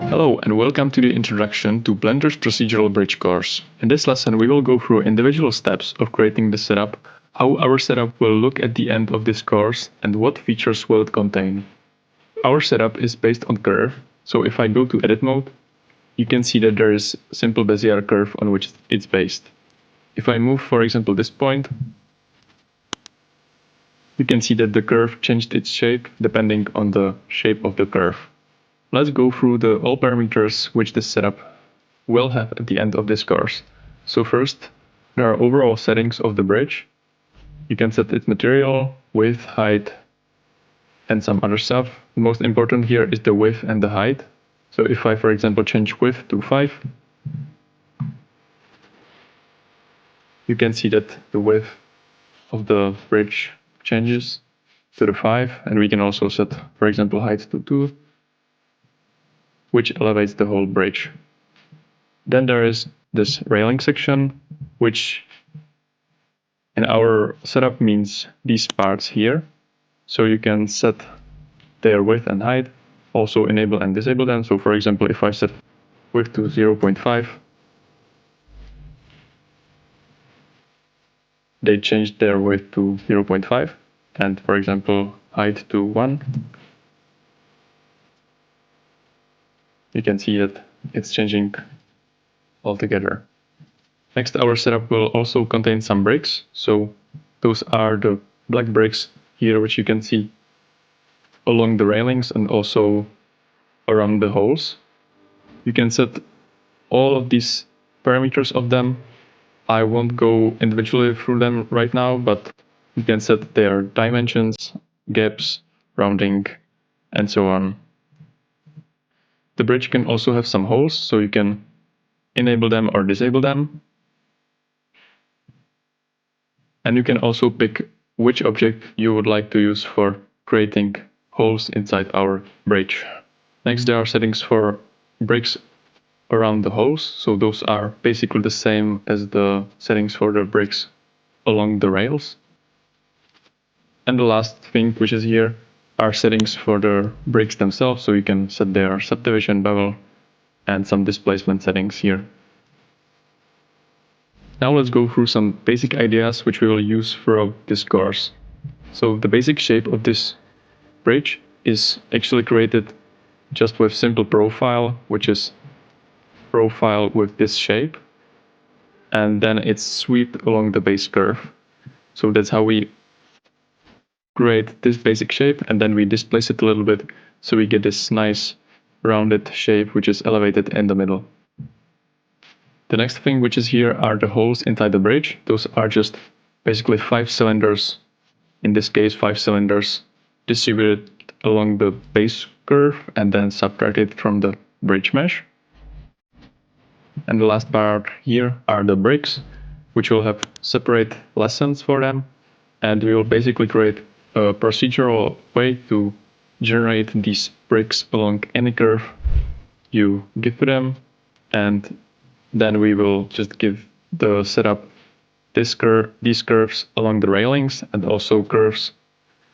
Hello and welcome to the introduction to Blender's procedural bridge course. In this lesson we will go through individual steps of creating the setup, how our setup will look at the end of this course, and what features will it contain. Our setup is based on curve, so if I go to edit mode, you can see that there is a simple Bezier curve on which it's based. If I move, for example, this point, you can see that the curve changed its shape depending on the shape of the curve. Let's go through all parameters which this setup will have at the end of this course. So first, there are overall settings of the bridge. You can set its material, width, height, and some other stuff. The most important here is the width and the height. So if I, for example, change width to 5, you can see that the width of the bridge changes to the 5, and we can also set, for example, height to 2, which elevates the whole bridge. Then there is this railing section, which in our setup means these parts here. So you can set their width and height, also enable and disable them. So for example, if I set width to 0.5, they change their width to 0.5, and for example, height to 1. You can see that it's changing altogether. Next, our setup will also contain some bricks. So those are the black bricks here, which you can see along the railings and also around the holes. You can set all of these parameters of them. I won't go individually through them right now, but you can set their dimensions, gaps, rounding, and so on. The bridge can also have some holes, so you can enable them or disable them. And you can also pick which object you would like to use for creating holes inside our bridge. Next, there are settings for bricks around the holes, so those are basically the same as the settings for the bricks along the rails. And the last thing which is here are settings for the bricks themselves, so you can set their subdivision, bevel, and some displacement settings here. Now let's go through some basic ideas which we will use throughout this course. So the basic shape of this bridge is actually created just with simple profile, which is profile with this shape, and then it's swept along the base curve. So that's how we create this basic shape, and then we displace it a little bit so we get this nice rounded shape which is elevated in the middle. The next thing which is here are the holes inside the bridge. Those are just basically 5 cylinders, in this case 5 cylinders distributed along the base curve and then subtracted from the bridge mesh. And the last part here are the bricks, which will have separate lessons for them, and we will basically create a procedural way to generate these bricks along any curve you give to them, and then we will just give the setup these curves along the railings and also curves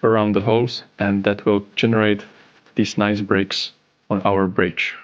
around the holes, and that will generate these nice bricks on our bridge.